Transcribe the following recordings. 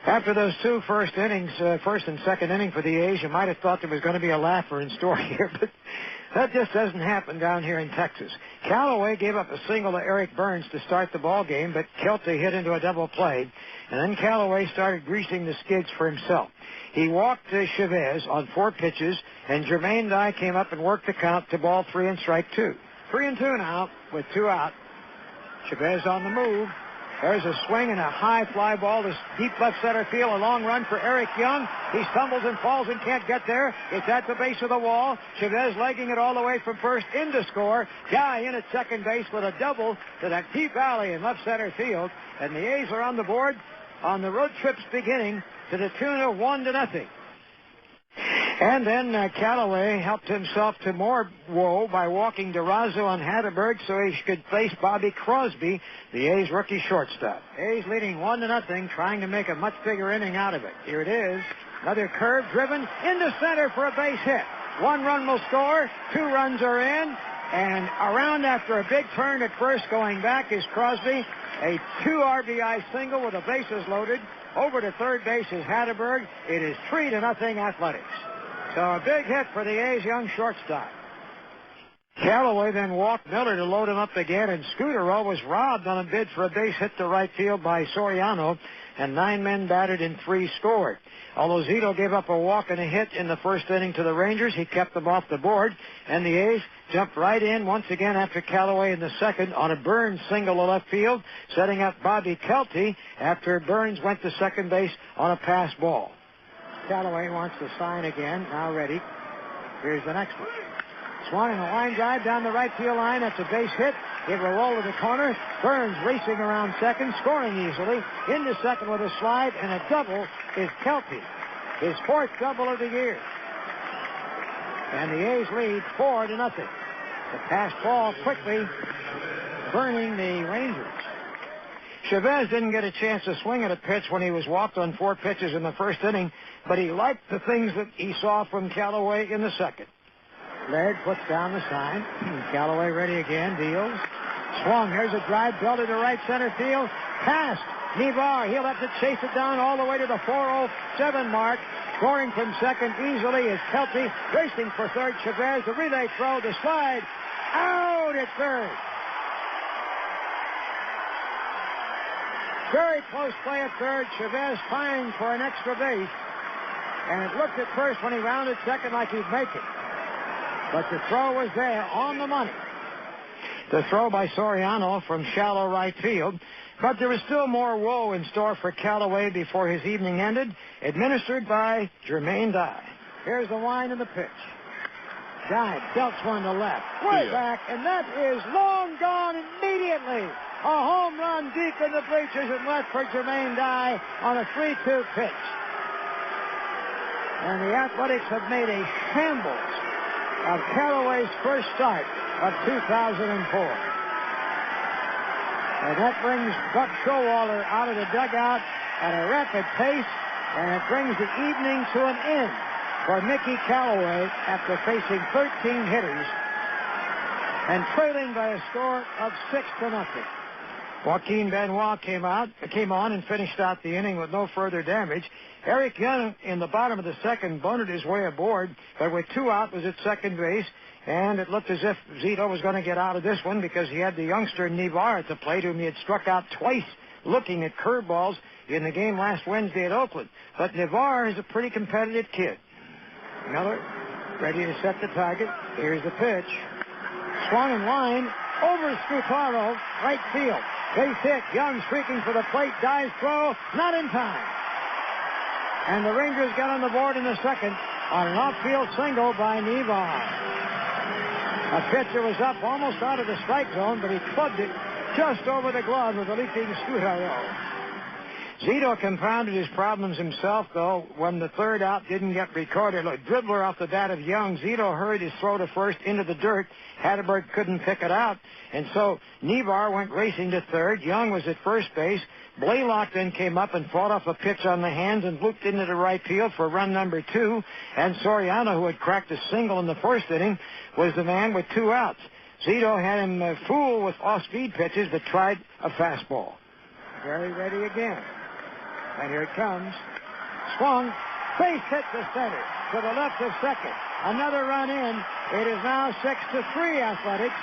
After those two first innings, first and second inning for the A's, you might have thought there was going to be a laugher in store here, but that just doesn't happen down here in Texas. Callaway gave up a single to Eric Burns to start the ball game, but Kelty hit into a double play, and then Callaway started greasing the skids for himself. He walked Chavez on 4 pitches, and Jermaine Dye came up and worked the count to ball 3 and strike 2. 3-2 now with 2 out. Chavez on the move. There's a swing and a high fly ball to deep left center field. A long run for Eric Young. He stumbles and falls and can't get there. It's at the base of the wall. Chavez legging it all the way from first in to score. Guy in at second base with a double to that deep alley in left center field. And the A's are on the board on the road trips beginning to the tune of 1-0. And then Callaway helped himself to more woe by walking DeRozzo on Hatterberg so he could face Bobby Crosby, the A's rookie shortstop. A's leading 1-0, trying to make a much bigger inning out of it. Here it is. Another curve driven into center for a base hit. 1 run will score. 2 runs are in. And around after a big turn at first going back is Crosby. A 2 RBI single with the bases loaded. Over to third base is Hatterberg. It is 3-0 Athletics. So a big hit for the A's young shortstop. Callaway then walked Miller to load him up again, and Scudero was robbed on a bid for a base hit to right field by Soriano, and 9 men batted and 3 scored. Although Zito gave up a walk and a hit in the first inning to the Rangers, he kept them off the board, and the A's jumped right in once again after Callaway in the second on a Burns single to left field, setting up Bobby Kelty after Burns went to second base on a pass ball. Callaway wants to sign again, now ready. Here's the next one. Swung in a line drive down the right field line. That's a base hit. It will roll to the corner. Burns racing around second, scoring easily. Into second with a slide, and a double is Kelty. His 4th double of the year. And the A's lead 4-0. The pass ball quickly burning the Rangers. Chavez didn't get a chance to swing at a pitch when he was walked on 4 pitches in the first inning, but he liked the things that he saw from Callaway in the second. Laird puts down the sign. Callaway ready again, deals. Swung. Here's a drive belted to right center field. Past Nevar. He'll have to chase it down all the way to the 4:07 mark. Scoring from second easily is Kelty. Racing for third, Chavez. The relay throw, the slide. Out at third. Very close play at third. Chavez fined for an extra base. And it looked at first when he rounded second like he'd make it. But the throw was there on the money. The throw by Soriano from shallow right field. But there was still more woe in store for Callaway before his evening ended, administered by Jermaine Dye. Here's the line of the pitch. Dye belts one to left. Way back, and that is long gone immediately. A home run deep in the bleachers and left for Jermaine Dye on a 3-2 pitch. And the Athletics have made a shambles of Callaway's first start of 2004. And that brings Buck Showalter out of the dugout at a rapid pace, and it brings the evening to an end for Mickey Callaway after facing 13 hitters and trailing by a score of 6-0. Joaquin Benoit came on and finished out the inning with no further damage. Eric Young in the bottom of the second bunted his way aboard, but with 2 out was at second base, and it looked as if Zito was going to get out of this one because he had the youngster Nevar at the plate, whom he had struck out twice looking at curveballs in the game last Wednesday at Oakland. But Nevar is a pretty competitive kid. Miller ready to set the target. Here's the pitch. Swung in line over Scutaro, right field. Base hit. Young streaking for the plate. Dives throw. Not in time. And the Rangers got on the board in the second on an off-field single by Nevar. A pitcher was up almost out of the strike zone, but he clubbed it just over the glove of the leaping Scutaro. Zito compounded his problems himself, though, when the third out didn't get recorded. A dribbler off the bat of Young. Zito hurried his throw to first into the dirt. Hatterberg couldn't pick it out, and so Nevar went racing to third. Young was at first base. Blaylock then came up and fought off a pitch on the hands and looped into the right field for run number 2. And Soriano, who had cracked a single in the first inning, was the man with 2 outs. Zito had him fooled with off-speed pitches, but tried a fastball. Very ready again. And here it comes. Swung. Base hit to center. To the left of second. Another run in. It is now 6-3 Athletics.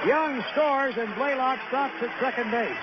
Young scores and Blaylock stops at second base.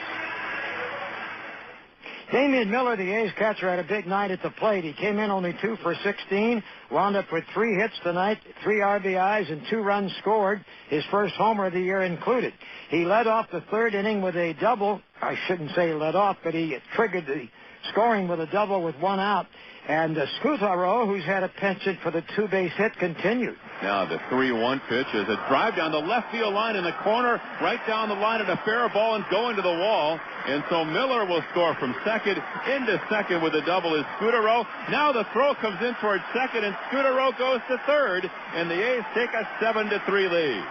Damian Miller, the A's catcher, had a big night at the plate. He came in only 2 for 16, wound up with 3 hits tonight, 3 RBIs, and 2 runs scored, his first homer of the year included. He led off the third inning with a double. I shouldn't say led off, but he triggered the scoring with a double with 1 out. And Scutaro, who's had a penchant for the 2-base hit, continued. Now the 3-1 pitch is a drive down the left field line in the corner, right down the line at a fair ball and going to the wall. And so Miller will score from second into second with a double is Scutaro. Now the throw comes in towards second, and Scutaro goes to third, and the A's take a 7-3 lead.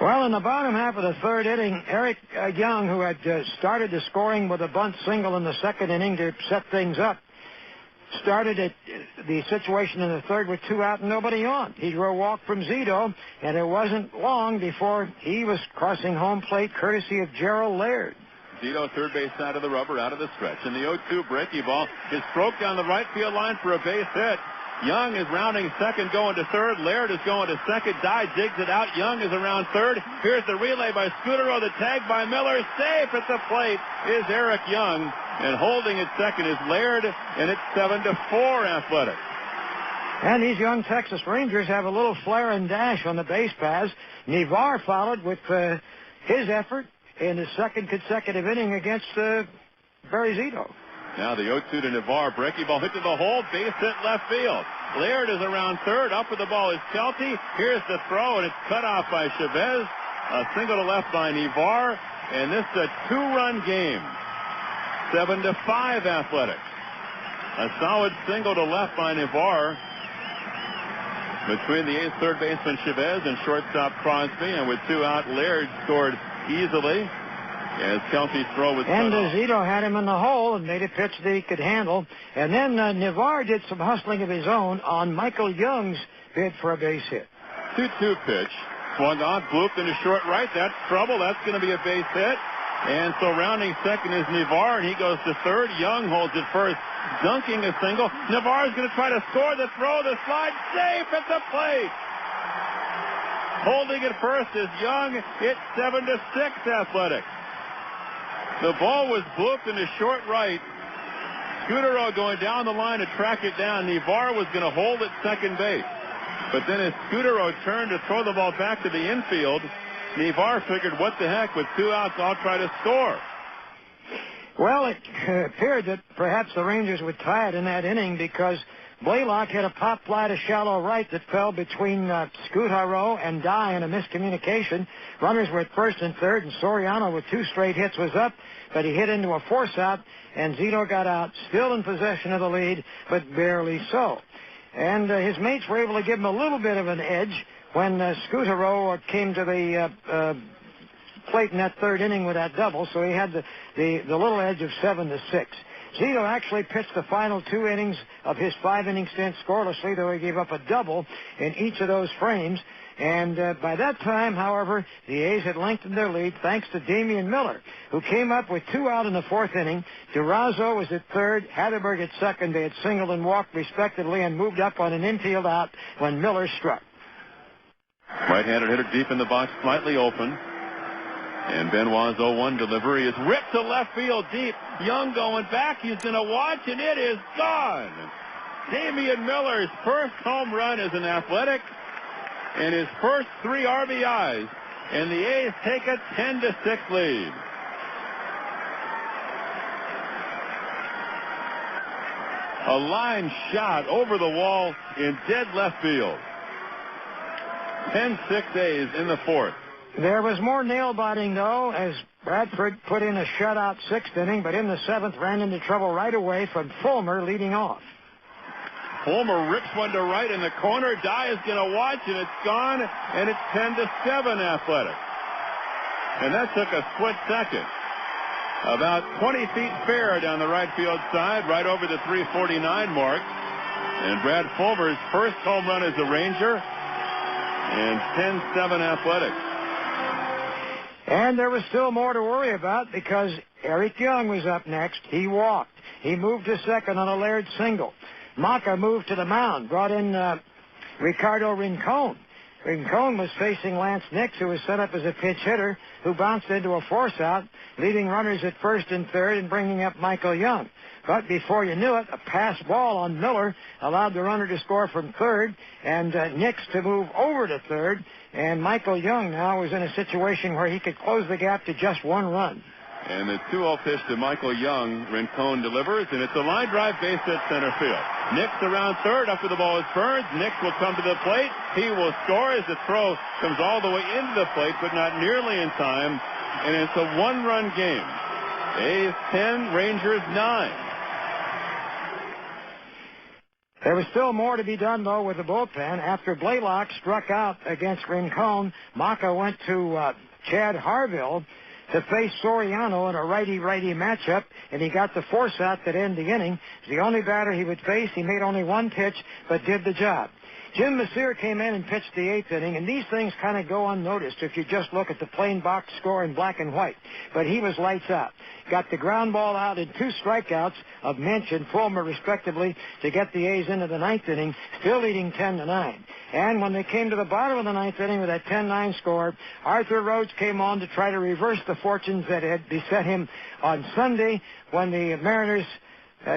Well, in the bottom half of the third inning, Eric Young, who had started the scoring with a bunt single in the second inning to set things up, started at the situation in the third with 2 out and nobody on. He drew a walk from Zito, and it wasn't long before he was crossing home plate courtesy of Gerald Laird. Zito, third base side of the rubber, out of the stretch. And the 0-2 breaking ball is stroked down the right field line for a base hit. Young is rounding second, going to third. Laird is going to second. Dye digs it out. Young is around third. Here's the relay by Scutaro. The tag by Miller. Safe at the plate is Eric Young. And holding at second is Laird, and it's 7-4 Athletics. And these young Texas Rangers have a little flare and dash on the base paths. Nivar followed with his effort in his second consecutive inning against Barry Zito. Now the 0-2 to Nivar. Breaking ball hit to the hole. Base hit left field. Laird is around third. Up with the ball is Kelty. Here's the throw, and it's cut off by Chavez. A single to left by Nivar. And this is a 2-run game. 7-5 Athletics. A solid single to left by Nivar between the A's third baseman Chavez and shortstop Crosby. And with 2 out, Laird scored easily as Kelty's throw was and cut off. Zito had him in the hole and made a pitch that he could handle. And then Nivar did some hustling of his own on Michael Young's bid for a base hit. 2-2 pitch. Swung on, blooped into short right. That's trouble. That's going to be a base hit. And so rounding second is Nivar, and he goes to third. Young holds it first, dunking a single. Nivar is going to try to score the throw, the slide, safe at the plate. Holding it first is Young. It's 7-6 Athletics. The ball was blooped into short right. Scutaro going down the line to track it down. Nivar was going to hold at second base. But then as Scutaro turned to throw the ball back to the infield, Nivar figured, what the heck, with 2 outs, I'll try to score. Well, it appeared that perhaps the Rangers would tie it in that inning because Blaylock hit a pop fly to shallow right that fell between Scutaro and Dye in a miscommunication. Runners were at first and third, and Soriano with 2 straight hits was up, but he hit into a force out, and Zito got out, still in possession of the lead, but barely so. And his mates were able to give him a little bit of an edge when Scutaro came to the plate in that third inning with that double, so he had the little edge of 7-6. Zito actually pitched the final 2 innings of his 5-inning stint scorelessly, though he gave up a double in each of those frames. And by that time, however, the A's had lengthened their lead thanks to Damian Miller, who came up with 2 out in the 4th inning. Durazo was at third, Hatterberg at second. They had singled and walked respectively and moved up on an infield out when Miller struck. Right-handed hitter deep in the box, slightly open. And Benoit's 0-1 delivery is ripped to left field deep. Young going back. He's going to watch, and it is gone. Damian Miller's first home run as an Athletic and his first 3 RBIs. And the A's take a 10-6 lead. A line shot over the wall in dead left field. 10-6 A's in the 4th. There was more nail-biting, though, as Bradford put in a shutout 6th inning, but in the 7th ran into trouble right away from Fulmer leading off. Fulmer rips one to right in the corner. Dye is going to watch, and it's gone, and it's 10-7 Athletic. And that took a split second. About 20 feet fair down the right field side, right over the 349 mark. And Brad Fulmer's first home run as a Ranger, and 10-7 Athletics. And there was still more to worry about because Eric Young was up next. He walked. He moved to second on a Laird single. Maka moved to the mound, brought in Ricardo Rincon. Rincon was facing Lance Nix, who was set up as a pinch hitter, who bounced into a force out, leaving runners at first and third and bringing up Michael Young. But before you knew it, a pass ball on Miller allowed the runner to score from third and Nix to move over to third. And Michael Young now was in a situation where he could close the gap to just one run. And the 2-0 pitch to Michael Young. Rincon delivers, and it's a line drive base hit center field. Nix around third after the ball is Burns. Nix will come to the plate. He will score as the throw comes all the way into the plate, but not nearly in time. And it's a one-run game. A's 10, Rangers 9. There was still more to be done, though, with the bullpen. After Blaylock struck out against Rincon, Maka went to Chad Harville to face Soriano in a righty-righty matchup, and he got the force out that ended the inning. It's the only batter he would face. He made only one pitch, but did the job. Jim Messere came in and pitched the eighth inning, and these things kind of go unnoticed if you just look at the plain box score in black and white. But he was lights out. Got the ground ball out in 2 strikeouts of Minch and Fulmer, respectively, to get the A's into the ninth inning, still leading 10-9. And when they came to the bottom of the ninth inning with that 10-9 score, Arthur Rhodes came on to try to reverse the fortunes that had beset him on Sunday when the Mariners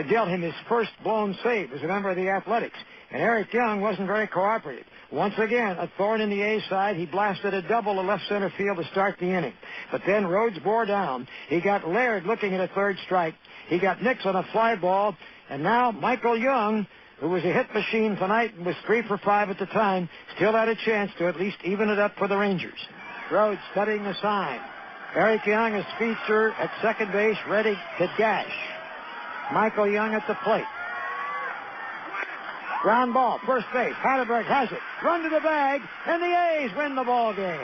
dealt him his first blown save as a member of the Athletics. And Eric Young wasn't very cooperative. Once again, a thorn in the A's side. He blasted a double to left center field to start the inning. But then Rhodes bore down. He got Laird looking at a third strike. He got Nix on a fly ball. And now Michael Young, who was a hit machine tonight and was 3 for 5 at the time, still had a chance to at least even it up for the Rangers. Rhodes studying the sign. Eric Young, a speedster at second base, ready to dash. Michael Young at the plate. Ground ball, first base. Heidelberg has it. Run to the bag, and the A's win the ball game.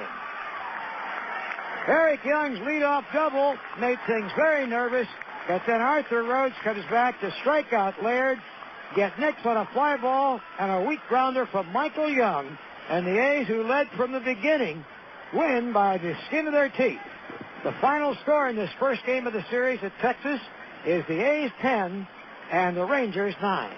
Eric Young's leadoff double made things very nervous, but then Arthur Rhodes comes back to strike out Laird, get Nix on a fly ball, and a weak grounder from Michael Young, and the A's, who led from the beginning, win by the skin of their teeth. The final score in this first game of the series at Texas is the A's 10 and the Rangers 9.